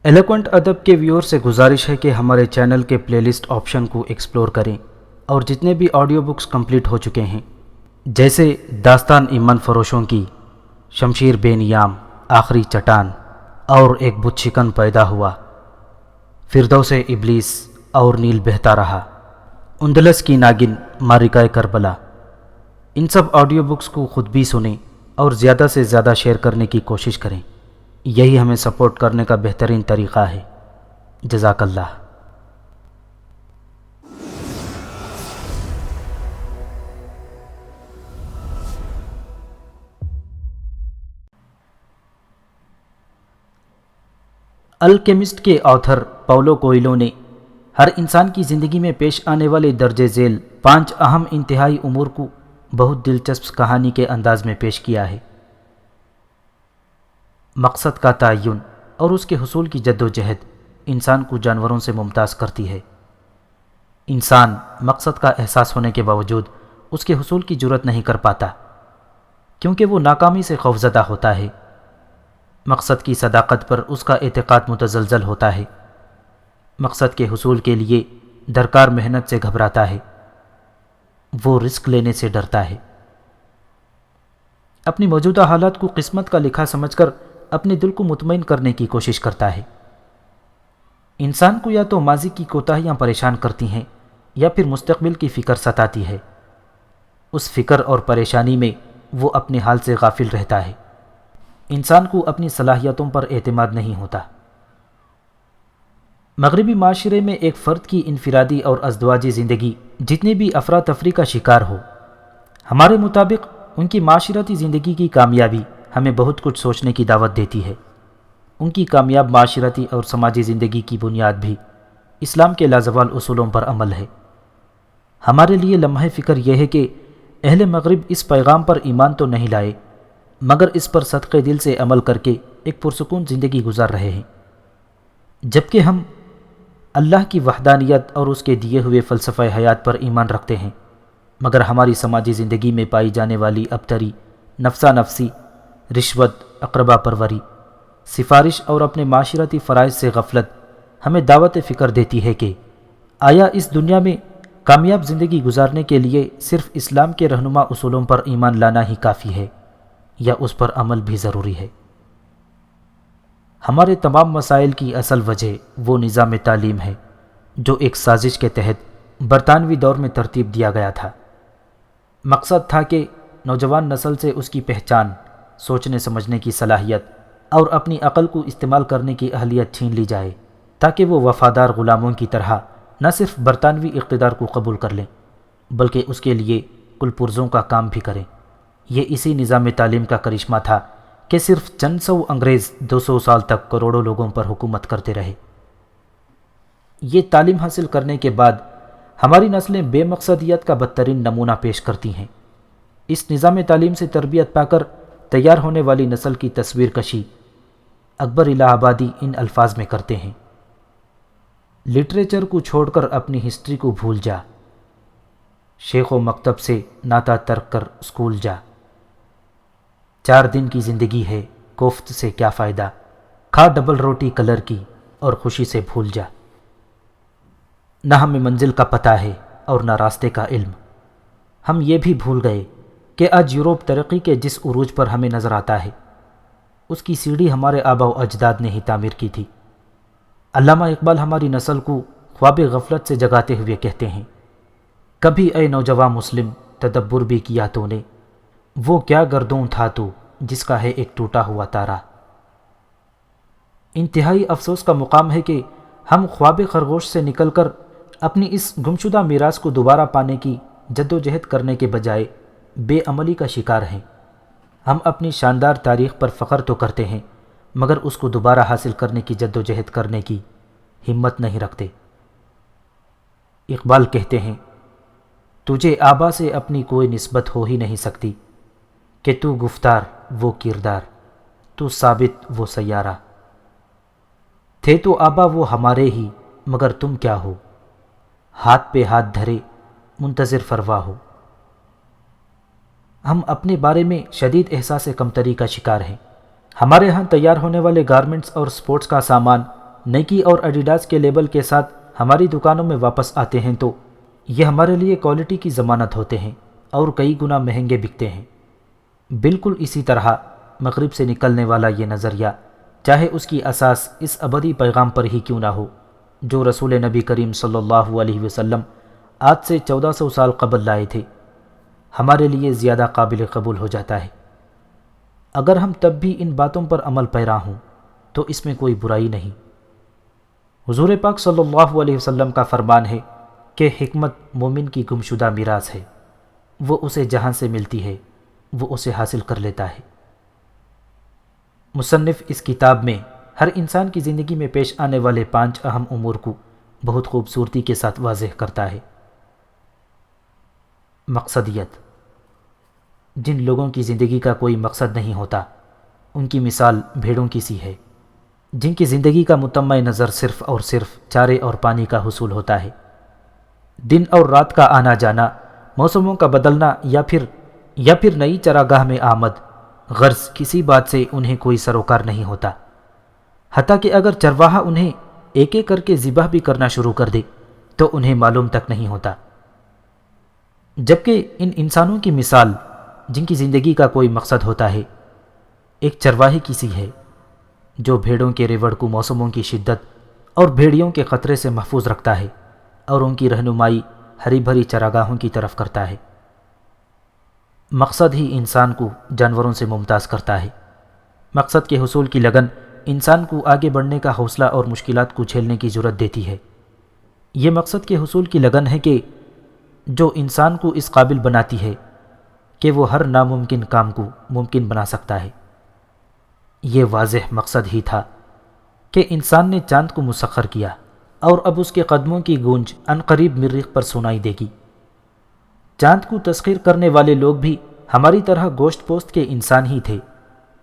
Eloquent ادب کے ویور سے گزارش ہے کہ ہمارے چینل کے پلے لسٹ آپشن کو ایکسپلور کریں اور جتنے بھی آڈیو بکس کمپلیٹ ہو چکے ہیں جیسے داستان ایمن فروشوں کی، شمشیر بے نیام، آخری چٹان اور ایک بت شکن پیدا ہوا، فردوس ابلیس اور نیل بہتا رہا، اندلس کی ناگن، مارکہ کربلا، ان سب آڈیو بکس کو خود بھی سنیں اور زیادہ سے زیادہ شیئر کرنے کی کوشش کریں۔ یہی ہمیں سپورٹ کرنے کا بہترین طریقہ ہے۔ جزاک اللہ۔ الکیمسٹ کے آتھر پاولو کوئلو نے ہر انسان کی زندگی میں پیش آنے والے درج ذیل 5 اہم انتہائی امور کو بہت دلچسپ کہانی کے انداز میں پیش کیا ہے۔ مقصد کا تعین اور اس کے حصول کی جد و جہد انسان کو جانوروں سے ممتاز کرتی ہے۔ انسان مقصد کا احساس ہونے کے باوجود اس کے حصول کی جرات نہیں کر پاتا کیونکہ وہ ناکامی سے خوفزدہ ہوتا ہے۔ مقصد کی صداقت پر اس کا اعتقاد متزلزل ہوتا ہے۔ مقصد کے حصول کے لیے درکار محنت سے گھبراتا ہے۔ وہ رسک لینے سے ڈرتا ہے۔ اپنی موجودہ حالات کو قسمت کا لکھا سمجھ کر اپنے دل کو مطمئن کرنے کی کوشش کرتا ہے۔ انسان کو یا تو ماضی کی کوتاہیاں پریشان کرتی ہیں یا پھر مستقبل کی فکر ستاتی ہے۔ اس فکر اور پریشانی میں وہ اپنے حال سے غافل رہتا ہے۔ انسان کو اپنی صلاحیتوں پر اعتماد نہیں ہوتا۔ مغربی معاشرے میں ایک فرد کی انفرادی اور ازدواجی زندگی جتنی بھی افراتفری کا شکار ہو، ہمارے مطابق ان کی معاشرتی زندگی کی کامیابی ہمیں بہت کچھ سوچنے کی دعوت دیتی ہے۔ ان کی کامیاب معاشرتی اور سماجی زندگی کی بنیاد بھی اسلام کے لازوال اصولوں پر عمل ہے۔ ہمارے لیے لمحہ فکر یہ ہے کہ اہل مغرب اس پیغام پر ایمان تو نہیں لائے مگر اس پر صدقے دل سے عمل کر کے ایک پرسکون زندگی گزار رہے ہیں، جبکہ ہم اللہ کی وحدانیت اور اس کے دیے ہوئے فلسفہ حیات پر ایمان رکھتے ہیں، مگر ہماری سماجی زندگی میں پائی جانے والی ابتری، نفسا نفسی، رشوت، اقربا پروری، سفارش اور اپنے معاشرتی فرائض سے غفلت ہمیں دعوت فکر دیتی ہے کہ آیا اس دنیا میں کامیاب زندگی گزارنے کے لیے صرف اسلام کے رہنما اصولوں پر ایمان لانا ہی کافی ہے یا اس پر عمل بھی ضروری ہے؟ ہمارے تمام مسائل کی اصل وجہ وہ نظام تعلیم ہے جو ایک سازش کے تحت برطانوی دور میں ترتیب دیا گیا تھا۔ مقصد تھا کہ نوجوان نسل سے اس کی پہچان، سوچنے سمجھنے کی صلاحیت اور اپنی عقل کو استعمال کرنے کی اہلیت چھین لی جائے تاکہ وہ وفادار غلاموں کی طرح نہ صرف برطانوی اقتدار کو قبول کر لیں بلکہ اس کے لیے کل پرزوں کا کام بھی کریں۔ یہ اسی نظام تعلیم کا کرشمہ تھا کہ صرف چند سو انگریز 200 سال تک کروڑوں لوگوں پر حکومت کرتے رہے۔ یہ تعلیم حاصل کرنے کے بعد ہماری نسلیں بے مقصدیت کا بدترین نمونہ پیش کرتی ہیں۔ اس نظام تعلیم سے تربیت پا کر تیار ہونے والی نسل کی تصویر کشی اکبر الہ آبادی ان الفاظ میں کرتے ہیں: لٹریچر کو چھوڑ کر اپنی ہسٹری کو بھول جا، شیخ و مکتب سے ناتا ترک کر اسکول جا، 4 دن کی زندگی ہے کوفت سے کیا فائدہ، کھا ڈبل روٹی کلر کی اور خوشی سے بھول جا۔ نہ ہمیں منزل کا پتہ ہے اور نہ راستے کا علم۔ ہم یہ بھی بھول گئے کہ آج یورپ ترقی کے جس عروج پر ہمیں نظر آتا ہے اس کی سیڑھی ہمارے آباء و اجداد نے ہی تعمیر کی تھی۔ علامہ اقبال ہماری نسل کو خواب غفلت سے جگاتے ہوئے کہتے ہیں: کبھی اے نوجواں مسلم تدبر بھی کیا تو نے، وہ کیا گردوں تھا تو جس کا ہے ایک ٹوٹا ہوا تارا۔ انتہائی افسوس کا مقام ہے کہ ہم خواب خرگوش سے نکل کر اپنی اس گمشدہ میراث کو دوبارہ پانے کی جد و جہد کرنے کے بجائے بے عملی کا شکار ہیں۔ ہم اپنی شاندار تاریخ پر فخر تو کرتے ہیں مگر اس کو دوبارہ حاصل کرنے کی جد و جہد کرنے کی ہمت نہیں رکھتے۔ اقبال کہتے ہیں: تجھے آبا سے اپنی کوئی نسبت ہو ہی نہیں سکتی کہ تو گفتار وہ کردار، تو ثابت وہ سیارہ، تھے تو آبا وہ ہمارے ہی مگر تم کیا ہو، ہاتھ پہ ہاتھ دھرے منتظر فروا ہو۔ ہم اپنے بارے میں شدید احساس کمتری کا شکار ہیں۔ ہمارے ہاں تیار ہونے والے گارمنٹس اور سپورٹس کا سامان نائکی اور ایڈیڈاس کے لیبل کے ساتھ ہماری دکانوں میں واپس آتے ہیں تو یہ ہمارے لیے کوالٹی کی ضمانت ہوتے ہیں اور کئی گنا مہنگے بکتے ہیں۔ بالکل اسی طرح مغرب سے نکلنے والا یہ نظریہ، چاہے اس کی اساس اس ابدی پیغام پر ہی کیوں نہ ہو جو رسول نبی کریم صلی اللہ علیہ وسلم آج سے 1400 سال قبل لائے تھے، ہمارے لیے زیادہ قابل قبول ہو جاتا ہے۔ اگر ہم تب بھی ان باتوں پر عمل پیرا ہوں تو اس میں کوئی برائی نہیں۔ حضور پاک صلی اللہ علیہ وسلم کا فرمان ہے کہ حکمت مومن کی گمشدہ میراث ہے، وہ اسے جہاں سے ملتی ہے وہ اسے حاصل کر لیتا ہے۔ مصنف اس کتاب میں ہر انسان کی زندگی میں پیش آنے والے 5 اہم امور کو بہت خوبصورتی کے ساتھ واضح کرتا ہے۔ مقصدیت۔ جن لوگوں کی زندگی کا کوئی مقصد نہیں ہوتا ان کی مثال بھیڑوں کی سی ہے، جن کی زندگی کا متمع نظر صرف اور صرف چارے اور پانی کا حصول ہوتا ہے۔ دن اور رات کا آنا جانا، موسموں کا بدلنا یا پھر نئی چراگاہ میں آمد، غرض کسی بات سے انہیں کوئی سروکار نہیں ہوتا، حتیٰ کہ اگر چرواہا انہیں ایک ایک کر کے ذبح بھی کرنا شروع کر دے تو انہیں معلوم تک نہیں ہوتا۔ جبکہ ان انسانوں کی مثال جن کی زندگی کا کوئی مقصد ہوتا ہے ایک چرواہے کی سی ہے جو بھیڑوں کے ریوڑ کو موسموں کی شدت اور بھیڑیوں کے خطرے سے محفوظ رکھتا ہے اور ان کی رہنمائی ہری بھری چراگاہوں کی طرف کرتا ہے۔ مقصد ہی انسان کو جانوروں سے ممتاز کرتا ہے۔ مقصد کے حصول کی لگن انسان کو آگے بڑھنے کا حوصلہ اور مشکلات کو جھیلنے کی جرأت دیتی ہے۔ یہ مقصد کے حصول کی لگن ہے کہ جو انسان کو اس قابل بناتی ہے کہ وہ ہر ناممکن کام کو ممکن بنا سکتا ہے۔ یہ واضح مقصد ہی تھا کہ انسان نے چاند کو مسخر کیا اور اب اس کے قدموں کی گونج عنقریب مریخ پر سنائی دے گی۔ چاند کو تسخیر کرنے والے لوگ بھی ہماری طرح گوشت پوست کے انسان ہی تھے۔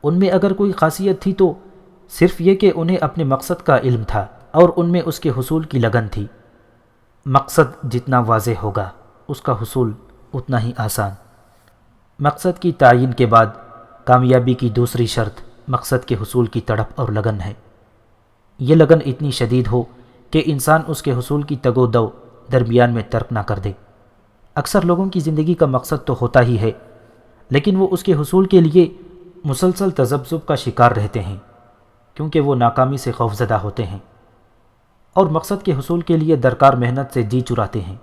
ان میں اگر کوئی خاصیت تھی تو صرف یہ کہ انہیں اپنے مقصد کا علم تھا اور ان میں اس کے حصول کی لگن تھی۔ مقصد جتنا واضح ہوگا اس کا حصول اتنا ہی آسان۔ مقصد کی تعین کے بعد کامیابی کی دوسری شرط مقصد کے حصول کی تڑپ اور لگن ہے۔ یہ لگن اتنی شدید ہو کہ انسان اس کے حصول کی تگ و دو درمیان میں ترک نہ کر دے۔ اکثر لوگوں کی زندگی کا مقصد تو ہوتا ہی ہے لیکن وہ اس کے حصول کے لیے مسلسل تذبذب کا شکار رہتے ہیں کیونکہ وہ ناکامی سے خوفزدہ ہوتے ہیں اور مقصد کے حصول کے لیے درکار محنت سے جی چراتے ہیں۔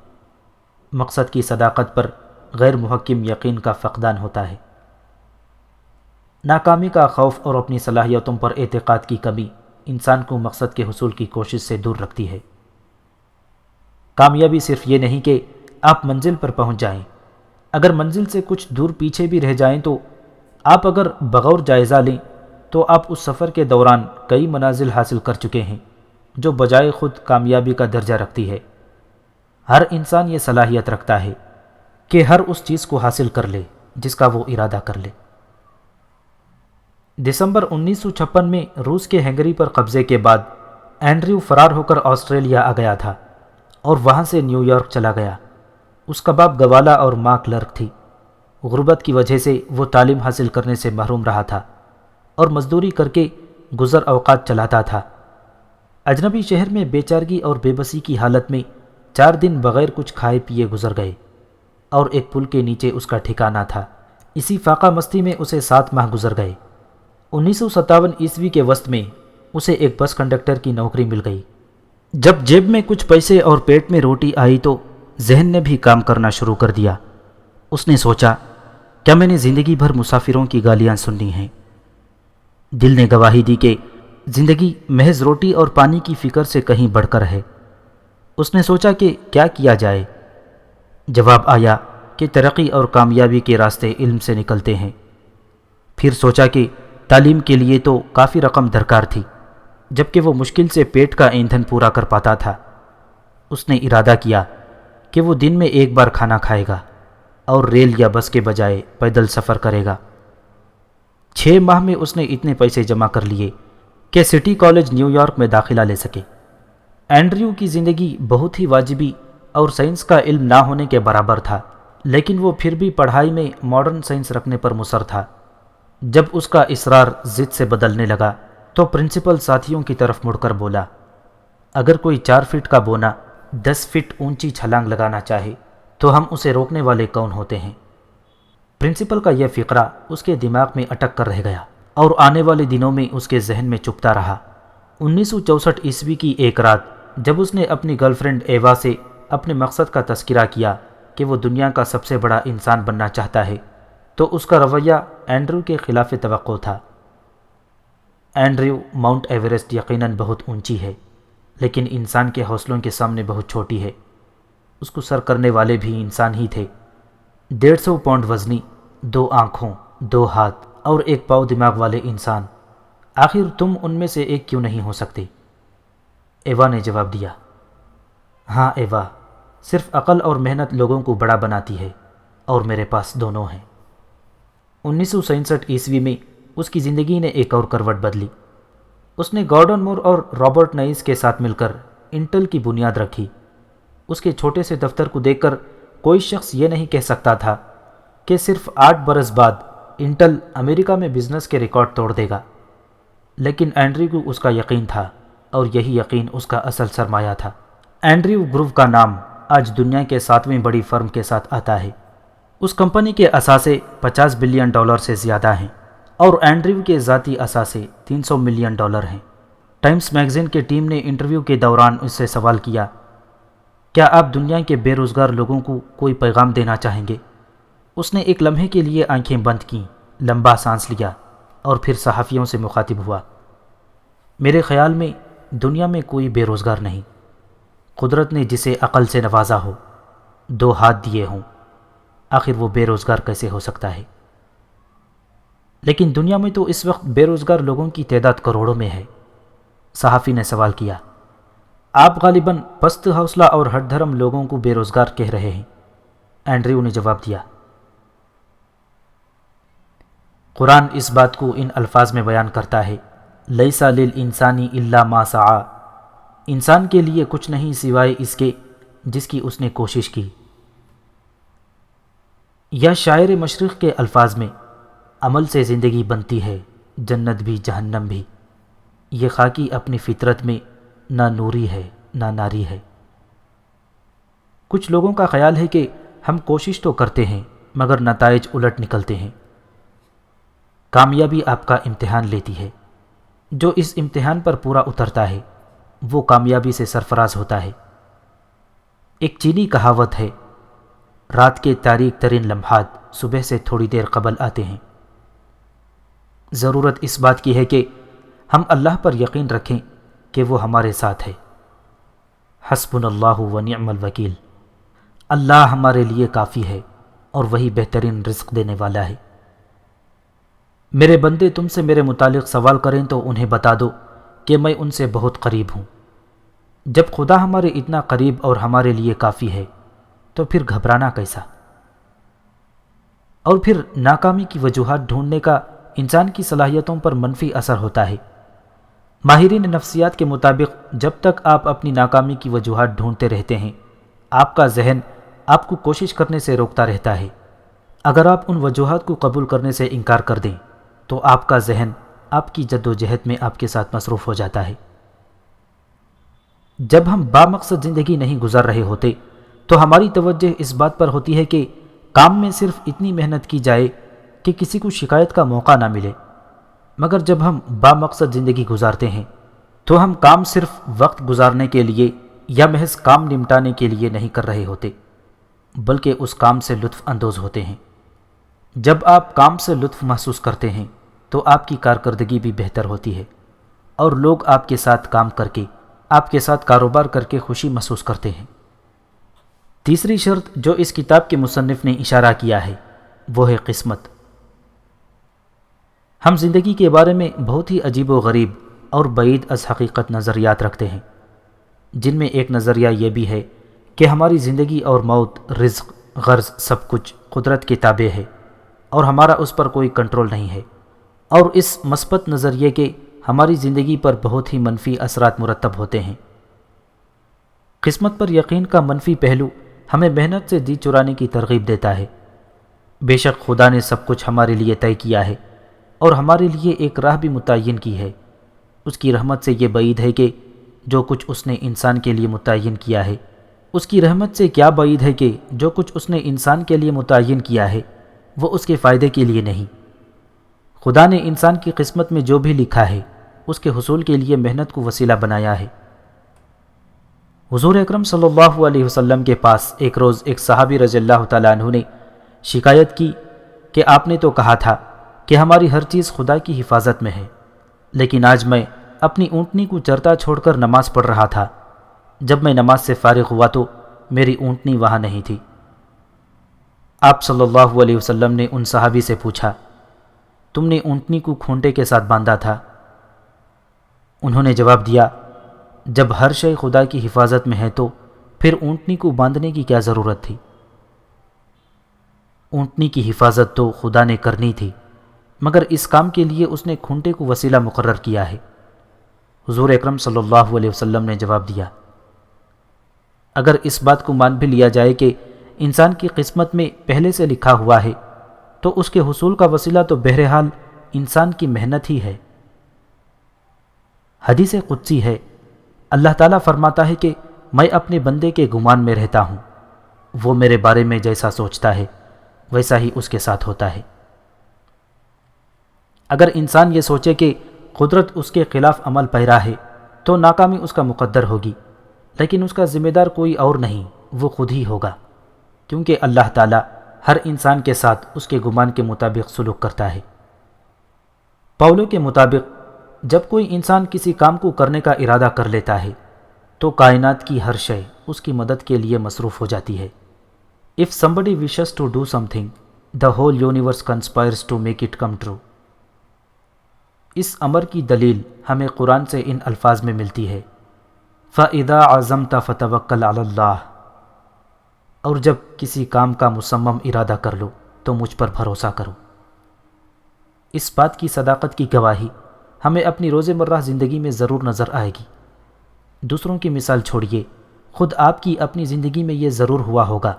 مقصد کی صداقت پر غیر محکم یقین کا فقدان ہوتا ہے۔ ناکامی کا خوف اور اپنی صلاحیتوں پر اعتقاد کی کمی انسان کو مقصد کے حصول کی کوشش سے دور رکھتی ہے۔ کامیابی صرف یہ نہیں کہ آپ منزل پر پہنچ جائیں، اگر منزل سے کچھ دور پیچھے بھی رہ جائیں تو آپ اگر بغور جائزہ لیں تو آپ اس سفر کے دوران کئی منازل حاصل کر چکے ہیں جو بجائے خود کامیابی کا درجہ رکھتی ہے۔ ہر انسان یہ صلاحیت رکھتا ہے کہ ہر اس چیز کو حاصل کر لے جس کا وہ ارادہ کر لے۔ دسمبر 1956 میں روس کے ہنگری پر قبضے کے بعد اینڈریو فرار ہو کر آسٹریلیا آ گیا تھا اور وہاں سے نیو یارک چلا گیا۔ اس کا باپ گوالا اور ماں کلرک تھی۔ غربت کی وجہ سے وہ تعلیم حاصل کرنے سے محروم رہا تھا اور مزدوری کر کے گزر اوقات چلاتا تھا۔ اجنبی شہر میں بے چارگی اور بے بسی کی حالت میں 4 دن بغیر کچھ کھائے پیے گزر گئے اور ایک پل کے نیچے اس کا ٹھکانہ تھا۔ اسی فاقہ مستی میں اسے 7 ماہ گزر گئے۔ 1957 عیسوی کے وسط میں اسے ایک بس کنڈکٹر کی نوکری مل گئی۔ جب جیب میں کچھ پیسے اور پیٹ میں روٹی آئی تو ذہن نے بھی کام کرنا شروع کر دیا۔ اس نے سوچا، کیا میں نے زندگی بھر مسافروں کی گالیاں سننی ہیں؟ دل نے گواہی دی کہ زندگی محض روٹی اور پانی کی فکر سے کہیں بڑھ کر ہے۔ اس نے سوچا کہ کیا کیا جائے؟ جواب آیا کہ ترقی اور کامیابی کے راستے علم سے نکلتے ہیں۔ پھر سوچا کہ تعلیم کے لیے تو کافی رقم درکار تھی جبکہ وہ مشکل سے پیٹ کا ایندھن پورا کر پاتا تھا۔ اس نے ارادہ کیا کہ وہ دن میں ایک بار کھانا کھائے گا اور ریل یا بس کے بجائے پیدل سفر کرے گا۔ 6 ماہ میں اس نے اتنے پیسے جمع کر لیے کہ سٹی کالج نیو یارک میں داخلہ لے سکے۔ اینڈریو کی زندگی بہت ہی واجبی اور سائنس کا علم نہ ہونے کے برابر تھا، لیکن وہ پھر بھی پڑھائی میں ماڈرن سائنس رکھنے پر مصر تھا۔ جب اس کا اصرار ضد سے بدلنے لگا تو پرنسپل ساتھیوں کی طرف مڑ کر بولا، اگر کوئی 4 فٹ کا بونا 10 فٹ اونچی چھلانگ لگانا چاہے تو ہم اسے روکنے والے کون ہوتے ہیں؟ پرنسپل کا یہ فقرہ اس کے دماغ میں اٹک کر رہ گیا اور آنے والے دنوں میں اس کے ذہن میں چپتا رہا۔ 1964 عیسوی کی ایک رات جب اس نے اپنی گرل فرینڈ ایوا سے اپنے مقصد کا تذکرہ کیا کہ وہ دنیا کا سب سے بڑا انسان بننا چاہتا ہے تو اس کا رویہ اینڈریو کے خلاف توقع تھا۔ اینڈریو ماؤنٹ ایورسٹ یقیناً بہت اونچی ہے، لیکن انسان کے حوصلوں کے سامنے بہت چھوٹی ہے۔ اس کو سر کرنے والے بھی انسان ہی تھے، 150 پاؤنڈ وزنی، 2 آنکھوں، 2 ہاتھ اور 1 پاؤ دماغ والے انسان۔ آخر تم ان میں سے ایک کیوں نہیں ہو سکتے؟ ایوا نے جواب دیا، ہاں ایوا، صرف عقل اور محنت لوگوں کو بڑا بناتی ہے، اور میرے پاس دونوں ہیں۔ 1967 عیسوی میں اس کی زندگی نے ایک اور کروٹ بدلی۔ اس نے گارڈن مور اور رابرٹ نائس کے ساتھ مل کر انٹل کی بنیاد رکھی۔ اس کے چھوٹے سے دفتر کو دیکھ کر کوئی شخص یہ نہیں کہہ سکتا تھا کہ صرف 8 برس بعد انٹل امریکہ میں بزنس کے ریکارڈ توڑ دے گا، لیکن اینڈریو کو اس کا یقین تھا، اور یہی یقین اس کا اصل سرمایہ تھا۔ اینڈریو گروپ کا نام آج دنیا کے 7ویں بڑی فرم کے ساتھ آتا ہے۔ اس کمپنی کے اثاثے $50 بلین سے زیادہ ہیں، اور اینڈریو کے ذاتی اثاثے $300 ملین ہیں۔ ٹائمز میگزین کے ٹیم نے انٹرویو کے دوران اس سے سوال کیا، کیا آپ دنیا کے بے روزگار لوگوں کو کوئی پیغام دینا چاہیں گے؟ اس نے ایک لمحے کے لیے آنکھیں بند کیں، لمبا سانس لیا اور پھر صحافیوں سے مخاطب ہوا۔ میرے خیال میں دنیا میں کوئی بے روزگار نہیں۔ قدرت نے جسے عقل سے نوازا ہو، 2 ہاتھ دیے ہوں، آخر وہ بے روزگار کیسے ہو سکتا ہے؟ لیکن دنیا میں تو اس وقت بے روزگار لوگوں کی تعداد کروڑوں میں ہے۔ صحافی نے سوال کیا، آپ غالباً پست حوصلہ اور ہٹ دھرم لوگوں کو بے روزگار کہہ رہے ہیں۔ اینڈریو نے جواب دیا، قرآن اس بات کو ان الفاظ میں بیان کرتا ہے، لیس للانسان الا ما سعی، انسان کے لیے کچھ نہیں سوائے اس کے جس کی اس نے کوشش کی۔ یا شاعر مشرق کے الفاظ میں، عمل سے زندگی بنتی ہے، جنت بھی جہنم بھی، یہ خاکی اپنی فطرت میں نہ نوری ہے نہ ناری ہے۔ کچھ لوگوں کا خیال ہے کہ ہم کوشش تو کرتے ہیں مگر نتائج الٹ نکلتے ہیں۔ کامیابی آپ کا امتحان لیتی ہے، جو اس امتحان پر پورا اترتا ہے وہ کامیابی سے سرفراز ہوتا ہے۔ ایک چینی کہاوت ہے، رات کے تاریک ترین لمحات صبح سے تھوڑی دیر قبل آتے ہیں۔ ضرورت اس بات کی ہے کہ ہم اللہ پر یقین رکھیں کہ وہ ہمارے ساتھ ہے۔ حسبنا اللہ و نعم الوکیل، اللہ ہمارے لیے کافی ہے اور وہی بہترین رزق دینے والا ہے۔ میرے بندے تم سے میرے متعلق سوال کریں تو انہیں بتا دو کہ میں ان سے بہت قریب ہوں۔ جب خدا ہمارے اتنا قریب اور ہمارے لیے کافی ہے تو پھر گھبرانا کیسا؟ اور پھر ناکامی کی وجوہات ڈھونڈنے کا انسان کی صلاحیتوں پر منفی اثر ہوتا ہے۔ ماہرین نفسیات کے مطابق جب تک آپ اپنی ناکامی کی وجوہات ڈھونڈتے رہتے ہیں، آپ کا ذہن آپ کو کوشش کرنے سے روکتا رہتا ہے۔ اگر آپ ان وجوہات کو قبول کرنے سے انکار کر دیں تو آپ کا ذہن آپ کی جد و جہد میں آپ کے ساتھ مصروف ہو جاتا ہے۔ جب ہم بامقصد زندگی نہیں گزار رہے ہوتے تو ہماری توجہ اس بات پر ہوتی ہے کہ کام میں صرف اتنی محنت کی جائے کہ کسی کو شکایت کا موقع نہ ملے۔ مگر جب ہم بامقصد زندگی گزارتے ہیں تو ہم کام صرف وقت گزارنے کے لیے یا محض کام نمٹانے کے لیے نہیں کر رہے ہوتے، بلکہ اس کام سے لطف اندوز ہوتے ہیں۔ جب آپ کام سے لطف محسوس کرتے ہیں تو آپ کی کارکردگی بھی بہتر ہوتی ہے، اور لوگ آپ کے ساتھ کام کر کے، آپ کے ساتھ کاروبار کر کے خوشی محسوس کرتے ہیں۔ تیسری شرط جو اس کتاب کے مصنف نے اشارہ کیا ہے وہ ہے قسمت۔ ہم زندگی کے بارے میں بہت ہی عجیب و غریب اور بعید از حقیقت نظریات رکھتے ہیں، جن میں ایک نظریہ یہ بھی ہے کہ ہماری زندگی اور موت، رزق، غرض سب کچھ قدرت کے تابع ہے اور ہمارا اس پر کوئی کنٹرول نہیں ہے، اور اس مثبت نظریے کے ہماری زندگی پر بہت ہی منفی اثرات مرتب ہوتے ہیں۔ قسمت پر یقین کا منفی پہلو ہمیں محنت سے جی چرانے کی ترغیب دیتا ہے۔ بے شک خدا نے سب کچھ ہمارے لیے طے کیا ہے اور ہمارے لیے ایک راہ بھی متعین کی ہے۔ اس کی رحمت سے یہ بعید ہے کہ جو کچھ اس نے انسان کے لیے متعین کیا ہے، اس کی رحمت سے کیا بعید ہے کہ جو کچھ اس نے انسان کے لیے متعین کیا ہے وہ اس کے فائدے کے لیے نہیں۔ خدا نے انسان کی قسمت میں جو بھی لکھا ہے اس کے حصول کے لیے محنت کو وسیلہ بنایا ہے۔ حضور اکرم صلی اللہ علیہ وسلم کے پاس ایک روز ایک صحابی رضی اللہ تعالیٰ عنہ نے شکایت کی کہ آپ نے تو کہا تھا کہ ہماری ہر چیز خدا کی حفاظت میں ہے، لیکن آج میں اپنی اونٹنی کو چرتا چھوڑ کر نماز پڑھ رہا تھا۔ جب میں نماز سے فارغ ہوا تو میری اونٹنی وہاں نہیں تھی۔ آپ صلی اللہ علیہ وسلم نے ان صحابی سے پوچھا، تم نے اونٹنی کو کھونٹے کے ساتھ باندھا تھا؟ انہوں نے جواب دیا، جب ہر شے خدا کی حفاظت میں ہے تو پھر اونٹنی کو باندھنے کی کیا ضرورت تھی؟ اونٹنی کی حفاظت تو خدا نے کرنی تھی، مگر اس کام کے لیے اس نے کھونٹے کو وسیلہ مقرر کیا ہے۔ حضور اکرم صلی اللہ علیہ وسلم نے جواب دیا، اگر اس بات کو مان بھی لیا جائے کہ انسان کی قسمت میں پہلے سے لکھا ہوا ہے تو اس کے حصول کا وسیلہ تو بہرحال انسان کی محنت ہی ہے۔ حدیث قدسی ہے، اللہ تعالیٰ فرماتا ہے کہ میں اپنے بندے کے گمان میں رہتا ہوں، وہ میرے بارے میں جیسا سوچتا ہے ویسا ہی اس کے ساتھ ہوتا ہے۔ اگر انسان یہ سوچے کہ قدرت اس کے خلاف عمل پیرا ہے تو ناکامی اس کا مقدر ہوگی، لیکن اس کا ذمہ دار کوئی اور نہیں، وہ خود ہی ہوگا، کیونکہ اللہ تعالیٰ ہر انسان کے ساتھ اس کے گمان کے مطابق سلوک کرتا ہے۔ پاولو کے مطابق جب کوئی انسان کسی کام کو کرنے کا ارادہ کر لیتا ہے تو کائنات کی ہر شے اس کی مدد کے لیے مصروف ہو جاتی ہے۔ If somebody wishes to do something, the whole universe conspires to make it come true۔ اس امر کی دلیل ہمیں قرآن سے ان الفاظ میں ملتی ہے، فَإِذَا عَزَمْتَ فَتَوَكَّلْ عَلَى اللَّهِ، اور جب کسی کام کا مصمم ارادہ کر لو تو مجھ پر بھروسہ کرو۔ اس بات کی صداقت کی گواہی ہمیں اپنی روزمرہ زندگی میں ضرور نظر آئے گی۔ دوسروں کی مثال چھوڑیے، خود آپ کی اپنی زندگی میں یہ ضرور ہوا ہوگا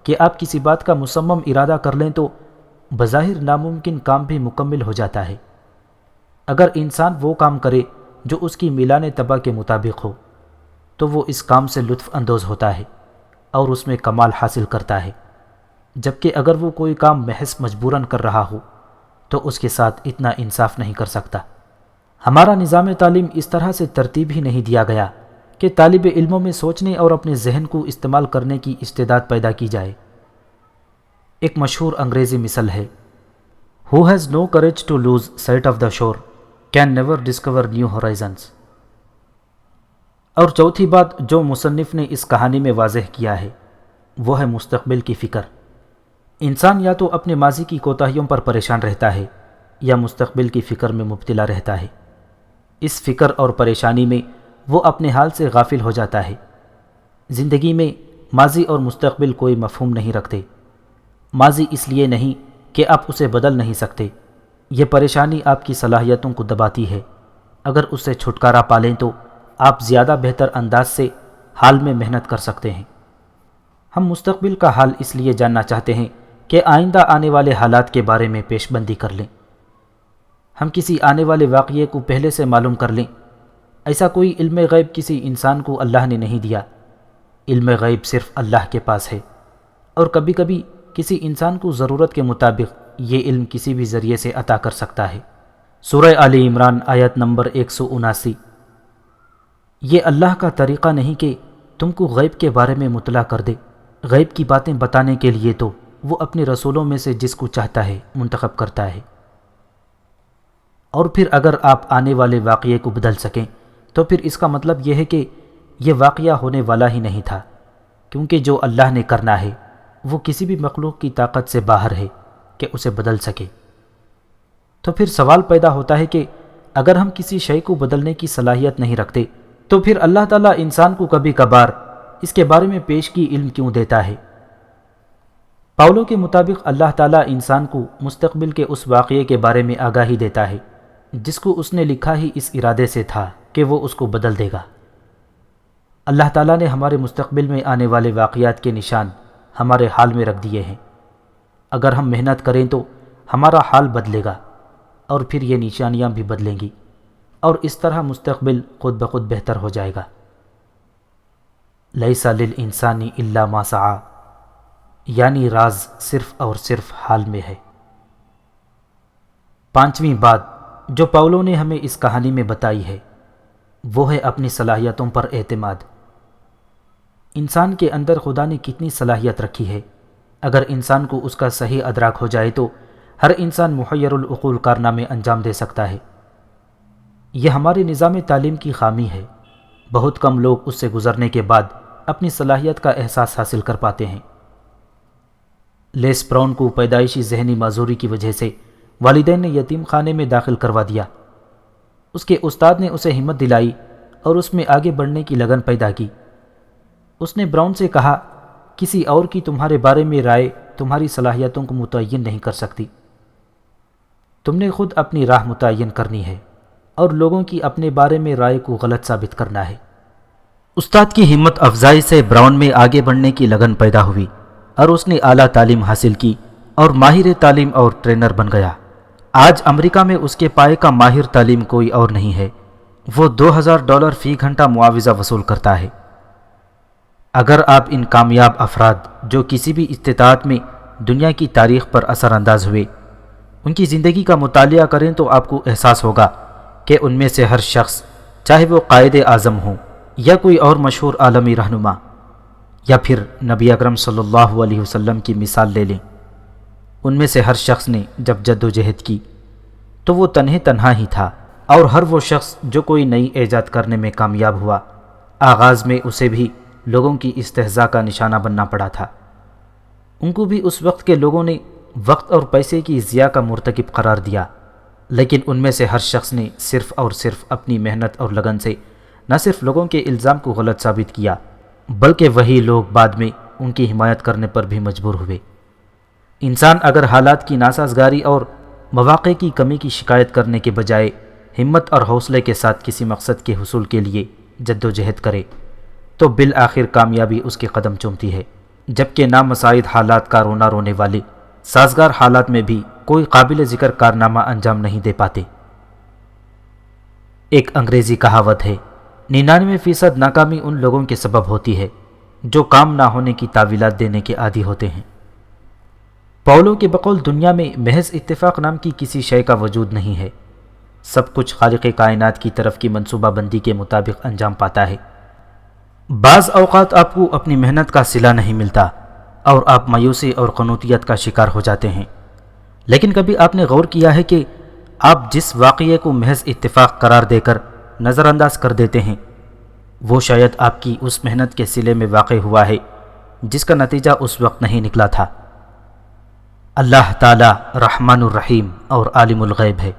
کہ آپ کسی بات کا مصمم ارادہ کر لیں تو بظاہر ناممکن کام بھی مکمل ہو جاتا ہے۔ اگر انسان وہ کام کرے جو اس کی میلان طبع کے مطابق ہو تو وہ اس کام سے لطف اندوز ہوتا ہے اور اس میں کمال حاصل کرتا ہے، جبکہ اگر وہ کوئی کام محض مجبوراً کر رہا ہو تو اس کے ساتھ اتنا انصاف نہیں کر سکتا۔ ہمارا نظام تعلیم اس طرح سے ترتیب ہی نہیں دیا گیا کہ طالب علموں میں سوچنے اور اپنے ذہن کو استعمال کرنے کی استعداد پیدا کی جائے۔ ایک مشہور انگریزی مثل ہے، Who has no courage to lose sight of the shore can never discover new horizons۔ اور چوتھی بات جو مصنف نے اس کہانی میں واضح کیا ہے وہ ہے مستقبل کی فکر۔ انسان یا تو اپنے ماضی کی کوتاہیوں پر پریشان رہتا ہے یا مستقبل کی فکر میں مبتلا رہتا ہے۔ اس فکر اور پریشانی میں وہ اپنے حال سے غافل ہو جاتا ہے۔ زندگی میں ماضی اور مستقبل کوئی مفہوم نہیں رکھتے۔ ماضی اس لیے نہیں کہ آپ اسے بدل نہیں سکتے، یہ پریشانی آپ کی صلاحیتوں کو دباتی ہے۔ اگر اس سے چھٹکارا پالیں تو آپ زیادہ بہتر انداز سے حال میں محنت کر سکتے ہیں۔ ہم مستقبل کا حال اس لیے جاننا چاہتے ہیں کہ آئندہ آنے والے حالات کے بارے میں پیش بندی کر لیں۔ ہم کسی آنے والے واقعے کو پہلے سے معلوم کر لیں۔ ایسا کوئی علم غیب کسی انسان کو اللہ نے نہیں دیا۔ علم غیب صرف اللہ کے پاس ہے، اور کبھی کبھی کسی انسان کو ضرورت کے مطابق یہ علم کسی بھی ذریعے سے عطا کر سکتا ہے۔ سورہ آل عمران آیت نمبر 179۔ یہ اللہ کا طریقہ نہیں کہ تم کو غیب کے بارے میں مطلع کر دے، غیب کی باتیں بتانے کے لیے تو وہ اپنے رسولوں میں سے جس کو چاہتا ہے منتخب کرتا ہے۔ اور پھر اگر آپ آنے والے واقعے کو بدل سکیں تو پھر اس کا مطلب یہ ہے کہ یہ واقعہ ہونے والا ہی نہیں تھا، کیونکہ جو اللہ نے کرنا ہے وہ کسی بھی مخلوق کی طاقت سے باہر ہے کہ اسے بدل سکے۔ تو پھر سوال پیدا ہوتا ہے کہ اگر ہم کسی شے کو بدلنے کی صلاحیت نہیں رکھتے تو پھر اللہ تعالیٰ انسان کو کبھی کبھار اس کے بارے میں پیشگی علم کیوں دیتا ہے؟ پاولو کے مطابق اللہ تعالیٰ انسان کو مستقبل کے اس واقعے کے بارے میں آگاہی دیتا ہے جس کو اس نے لکھا ہی اس ارادے سے تھا کہ وہ اس کو بدل دے گا۔ اللہ تعالیٰ نے ہمارے مستقبل میں آنے والے واقعات کے نشان ہمارے حال میں رکھ دیے ہیں۔ اگر ہم محنت کریں تو ہمارا حال بدلے گا اور پھر یہ نشانیاں بھی بدلیں گی، اور اس طرح مستقبل خود بخود بہتر ہو جائے گا۔ لیس للانسان الا ما سعی، یعنی راز صرف اور صرف حال میں ہے۔ پانچویں بات جو پاولو نے ہمیں اس کہانی میں بتائی ہے وہ ہے اپنی صلاحیتوں پر اعتماد۔ انسان کے اندر خدا نے کتنی صلاحیت رکھی ہے، اگر انسان کو اس کا صحیح ادراک ہو جائے تو ہر انسان محیر العقول کارنامے انجام دے سکتا ہے۔ یہ ہمارے نظام تعلیم کی خامی ہے، بہت کم لوگ اس سے گزرنے کے بعد اپنی صلاحیت کا احساس حاصل کر پاتے ہیں۔ لیس براؤن کو پیدائشی ذہنی معذوری کی وجہ سے والدین نے یتیم خانے میں داخل کروا دیا۔ اس کے استاد نے اسے ہمت دلائی اور اس میں آگے بڑھنے کی لگن پیدا کی۔ اس نے براؤن سے کہا، کسی اور کی تمہارے بارے میں رائے تمہاری صلاحیتوں کو متعین نہیں کر سکتی، تم نے خود اپنی راہ متعین کرنی ہے اور لوگوں کی اپنے بارے میں رائے کو غلط ثابت کرنا ہے۔ استاد کی ہمت افزائی سے براؤن میں آگے بڑھنے کی لگن پیدا ہوئی اور اس نے اعلیٰ تعلیم حاصل کی اور ماہر تعلیم اور ٹرینر بن گیا۔ آج امریکہ میں اس کے پائے کا ماہر تعلیم کوئی اور نہیں ہے، وہ $2000 فی گھنٹہ معاوضہ وصول کرتا ہے۔ اگر آپ ان کامیاب افراد جو کسی بھی استطاعت میں دنیا کی تاریخ پر اثر انداز ہوئے ان کی زندگی کا مطالعہ کریں تو آپ کو احساس ہوگا کہ ان میں سے ہر شخص، چاہے وہ قائد اعظم ہوں یا کوئی اور مشہور عالمی رہنما یا پھر نبی اکرم صلی اللہ علیہ وسلم کی مثال لے لیں، ان میں سے ہر شخص نے جب جد و جہد کی تو وہ تنہا ہی تھا، اور ہر وہ شخص جو کوئی نئی ایجاد کرنے میں کامیاب ہوا آغاز میں اسے بھی لوگوں کی استہزاء کا نشانہ بننا پڑا تھا۔ ان کو بھی اس وقت کے لوگوں نے وقت اور پیسے کی ضیاع کا مرتکب قرار دیا، لیکن ان میں سے ہر شخص نے صرف اور صرف اپنی محنت اور لگن سے نہ صرف لوگوں کے الزام کو غلط ثابت کیا بلکہ وہی لوگ بعد میں ان کی حمایت کرنے پر بھی مجبور ہوئے۔ انسان اگر حالات کی ناسازگاری اور مواقع کی کمی کی شکایت کرنے کے بجائے ہمت اور حوصلے کے ساتھ کسی مقصد کے حصول کے لیے جد و جہد کرے تو بالآخر کامیابی اس کے قدم چومتی ہے، جبکہ نامساعد حالات کا رونا رونے والے سازگار حالات میں بھی کوئی قابل ذکر کارنامہ انجام نہیں دے پاتے۔ ایک انگریزی کہاوت ہے، 99% ناکامی ان لوگوں کے سبب ہوتی ہے جو کام نہ ہونے کی تعویلات دینے کے عادی ہوتے ہیں۔ پاولو کے بقول دنیا میں محض اتفاق نام کی کسی شے کا وجود نہیں ہے، سب کچھ خالق کائنات کی طرف کی منصوبہ بندی کے مطابق انجام پاتا ہے۔ بعض اوقات آپ کو اپنی محنت کا صلہ نہیں ملتا اور آپ مایوسی اور قنوطیت کا شکار ہو جاتے ہیں، لیکن کبھی آپ نے غور کیا ہے کہ آپ جس واقعے کو محض اتفاق قرار دے کر نظر انداز کر دیتے ہیں وہ شاید آپ کی اس محنت کے صلے میں واقع ہوا ہے جس کا نتیجہ اس وقت نہیں نکلا تھا۔ اللہ تعالی رحمان الرحیم اور عالم الغیب ہے،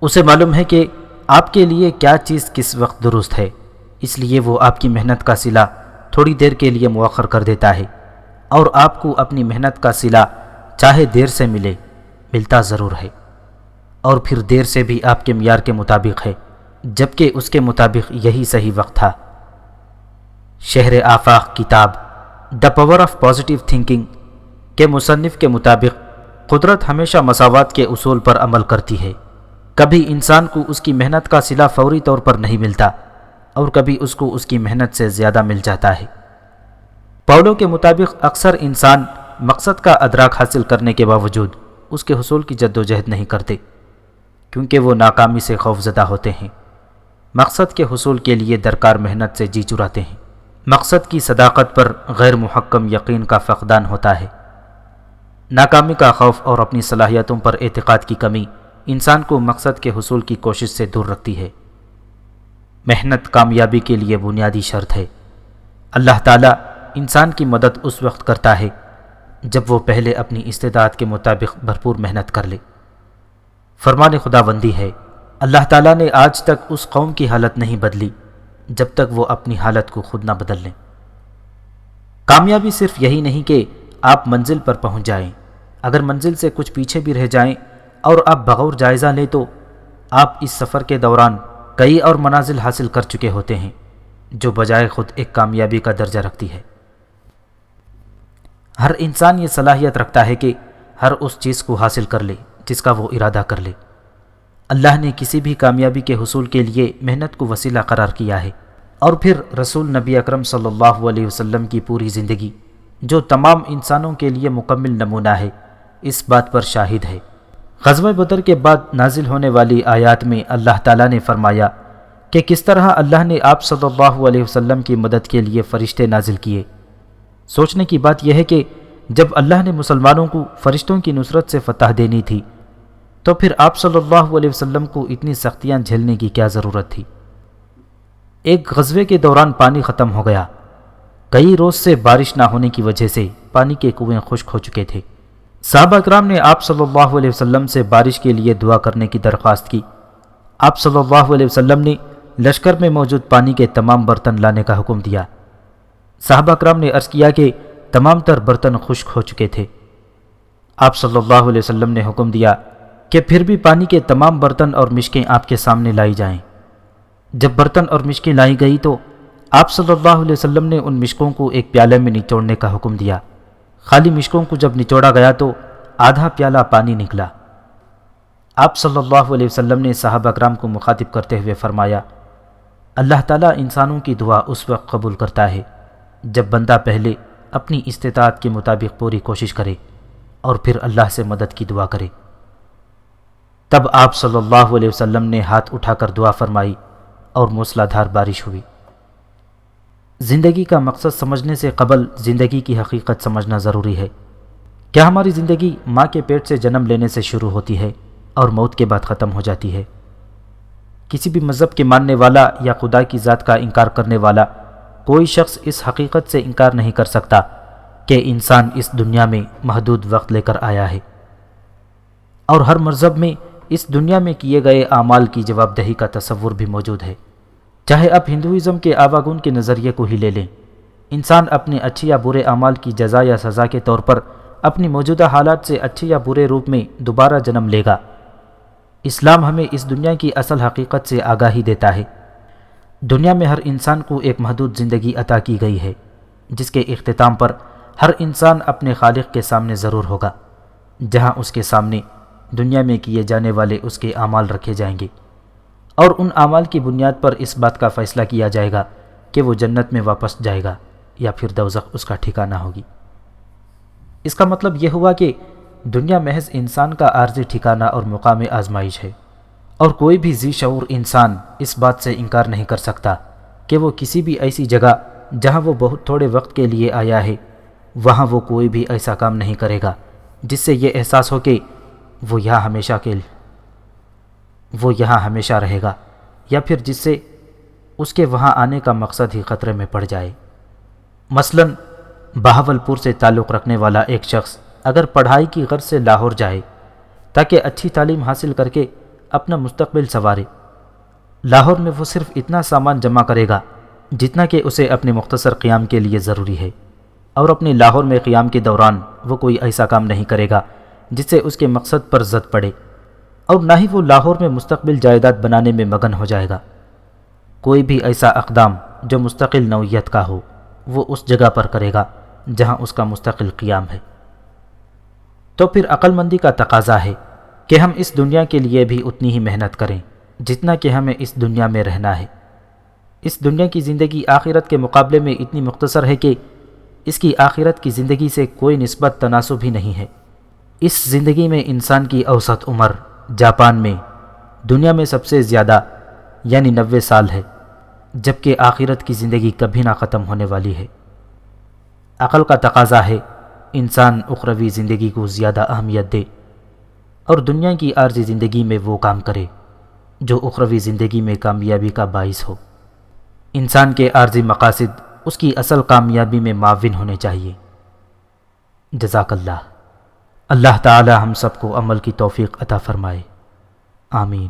اسے معلوم ہے کہ آپ کے لیے کیا چیز کس وقت درست ہے، اس لیے وہ آپ کی محنت کا صلہ تھوڑی دیر کے لیے مؤخر کر دیتا ہے، اور آپ کو اپنی محنت کا صلہ چاہے دیر سے ملتا ضرور ہے، اور پھر دیر سے بھی آپ کے معیار کے مطابق ہے، جبکہ اس کے مطابق یہی صحیح وقت تھا۔ شہر آفاق کتاب the power of positive thinking کے مصنف کے مطابق قدرت ہمیشہ مساوات کے اصول پر عمل کرتی ہے، کبھی انسان کو اس کی محنت کا صلہ فوری طور پر نہیں ملتا اور کبھی اس کو اس کی محنت سے زیادہ مل جاتا ہے۔ پاولو کے مطابق اکثر انسان مقصد کا ادراک حاصل کرنے کے باوجود اس کے حصول کی جد و جہد نہیں کرتے، کیونکہ وہ ناکامی سے خوفزدہ ہوتے ہیں، مقصد کے حصول کے لیے درکار محنت سے جی چراتے ہیں۔ مقصد کی صداقت پر غیر محکم یقین کا فقدان ہوتا ہے۔ ناکامی کا خوف اور اپنی صلاحیتوں پر اعتقاد کی کمی انسان کو مقصد کے حصول کی کوشش سے دور رکھتی ہے۔ محنت کامیابی کے لیے بنیادی شرط ہے۔ اللہ تعالیٰ انسان کی مدد اس وقت کرتا ہے جب وہ پہلے اپنی استطاعت کے مطابق بھرپور محنت کر لے۔ فرمان خداوندی ہے، اللہ تعالیٰ نے آج تک اس قوم کی حالت نہیں بدلی جب تک وہ اپنی حالت کو خود نہ بدل لیں۔ کامیابی صرف یہی نہیں کہ آپ منزل پر پہنچ جائیں، اگر منزل سے کچھ پیچھے بھی رہ جائیں اور آپ بغور جائزہ لیں تو آپ اس سفر کے دوران کئی اور منازل حاصل کر چکے ہوتے ہیں جو بجائے خود ایک کامیابی کا درجہ رکھتی ہے۔ ہر انسان یہ صلاحیت رکھتا ہے کہ ہر اس چیز کو حاصل کر لے جس کا وہ ارادہ کر لے۔ اللہ نے کسی بھی کامیابی کے حصول کے لیے محنت کو وسیلہ قرار کیا ہے، اور پھر رسول نبی اکرم صلی اللہ علیہ وسلم کی پوری زندگی جو تمام انسانوں کے لیے مکمل نمونہ ہے، اس بات پر شاہد ہے۔ غزوہ بدر کے بعد نازل ہونے والی آیات میں اللہ تعالیٰ نے فرمایا کہ کس طرح اللہ نے آپ صلی اللہ علیہ وسلم کی مدد کے لیے فرشتے نازل کیے۔ سوچنے کی بات یہ ہے کہ جب اللہ نے مسلمانوں کو فرشتوں کی نصرت سے فتح دینی تھی تو پھر آپ صلی اللہ علیہ وسلم کو اتنی سختیاں جھیلنے کی کیا ضرورت تھی؟ ایک غزوے کے دوران پانی ختم ہو گیا، کئی روز سے بارش نہ ہونے کی وجہ سے پانی کے کنویں خشک ہو چکے تھے۔ صحابہ کرام نے آپ صلی اللہ علیہ وسلم سے بارش کے لیے دعا کرنے کی درخواست کی۔ آپ صلی اللہ علیہ وسلم نے لشکر میں موجود پانی کے تمام برتن لانے کا حکم دیا۔ صحابہ کرام نے عرض کیا کہ تمام تر برتن خشک ہو چکے تھے۔ آپ صلی اللہ علیہ وسلم نے حکم دیا کہ پھر بھی پانی کے تمام برتن اور مشکیں آپ کے سامنے لائی جائیں۔ جب برتن اور مشکیں لائی گئی تو آپ صلی اللہ علیہ وسلم نے ان مشکوں کو ایک پیالے میں نچوڑنے کا حکم دیا۔ خالی مشکوں کو جب نچوڑا گیا تو آدھا پیالہ پانی نکلا۔ آپ صلی اللہ علیہ وسلم نے صحابہ کرام کو مخاطب کرتے ہوئے فرمایا، اللہ تعالیٰ انسانوں کی دعا اس وقت قبول کرتا ہے جب بندہ پہلے اپنی استطاعت کے مطابق پوری کوشش کرے اور پھر اللہ سے مدد کی دعا کرے۔ تب آپ صلی اللہ علیہ وسلم نے ہاتھ اٹھا کر دعا فرمائی اور موسلا دھار بارش ہوئی۔ زندگی کا مقصد سمجھنے سے قبل زندگی کی حقیقت سمجھنا ضروری ہے۔ کیا ہماری زندگی ماں کے پیٹ سے جنم لینے سے شروع ہوتی ہے اور موت کے بعد ختم ہو جاتی ہے؟ کسی بھی مذہب کے ماننے والا یا خدا کی ذات کا انکار کرنے والا کوئی شخص اس حقیقت سے انکار نہیں کر سکتا کہ انسان اس دنیا میں محدود وقت لے کر آیا ہے، اور ہر مذہب میں اس دنیا میں کیے گئے اعمال کی جواب دہی کا تصور بھی موجود ہے۔ چاہے آپ ہندوازم کے آواگون کے نظریے کو ہی لے لیں، انسان اپنے اچھے یا برے اعمال کی جزا یا سزا کے طور پر اپنی موجودہ حالات سے اچھے یا برے روپ میں دوبارہ جنم لے گا۔ اسلام ہمیں اس دنیا کی اصل حقیقت سے آگاہی دیتا ہے۔ دنیا میں ہر انسان کو ایک محدود زندگی عطا کی گئی ہے، جس کے اختتام پر ہر انسان اپنے خالق کے سامنے ضرور ہوگا، جہاں اس کے سامنے دنیا میں کیے جانے والے اس کے اعمال رکھے جائیں گے، اور ان اعمال کی بنیاد پر اس بات کا فیصلہ کیا جائے گا کہ وہ جنت میں واپس جائے گا یا پھر دوزخ اس کا ٹھکانہ ہوگی۔ اس کا مطلب یہ ہوا کہ دنیا محض انسان کا عارضی ٹھکانہ اور مقام آزمائش ہے، اور کوئی بھی ذی شعور انسان اس بات سے انکار نہیں کر سکتا کہ وہ کسی بھی ایسی جگہ جہاں وہ بہت تھوڑے وقت کے لیے آیا ہے، وہاں وہ کوئی بھی ایسا کام نہیں کرے گا جس سے یہ احساس ہو کہ وہ یہاں ہمیشہ رہے گا، یا پھر جس سے اس کے وہاں آنے کا مقصد ہی خطرے میں پڑ جائے۔ مثلا بہاولپور سے تعلق رکھنے والا ایک شخص اگر پڑھائی کی غرض سے لاہور جائے تاکہ اچھی تعلیم حاصل کر کے اپنا مستقبل سنوارے، لاہور میں وہ صرف اتنا سامان جمع کرے گا جتنا کہ اسے اپنے مختصر قیام کے لیے ضروری ہے، اور اپنے لاہور میں قیام کے دوران وہ کوئی ایسا کام نہیں کرے گا جس سے اس کے مقصد پر زد پڑے، اور نہ ہی وہ لاہور میں مستقبل جائیداد بنانے میں مگن ہو جائے گا۔ کوئی بھی ایسا اقدام جو مستقل نوعیت کا ہو وہ اس جگہ پر کرے گا جہاں اس کا مستقل قیام ہے۔ تو پھر عقل مندی کا تقاضا ہے کہ ہم اس دنیا کے لیے بھی اتنی ہی محنت کریں جتنا کہ ہمیں اس دنیا میں رہنا ہے۔ اس دنیا کی زندگی آخرت کے مقابلے میں اتنی مختصر ہے کہ اس کی آخرت کی زندگی سے کوئی نسبت تناسب ہی نہیں ہے۔ اس زندگی میں انسان کی اوسط عمر جاپان میں دنیا میں سب سے زیادہ یعنی 90 سال ہے، جبکہ آخرت کی زندگی کبھی نہ ختم ہونے والی ہے۔ عقل کا تقاضا ہے انسان اخروی زندگی کو زیادہ اہمیت دے اور دنیا کی عارضی زندگی میں وہ کام کرے جو اخروی زندگی میں کامیابی کا باعث ہو۔ انسان کے عارضی مقاصد اس کی اصل کامیابی میں معاون ہونے چاہیے۔ جزاک اللہ۔ اللہ تعالی ہم سب کو عمل کی توفیق عطا فرمائے، آمین۔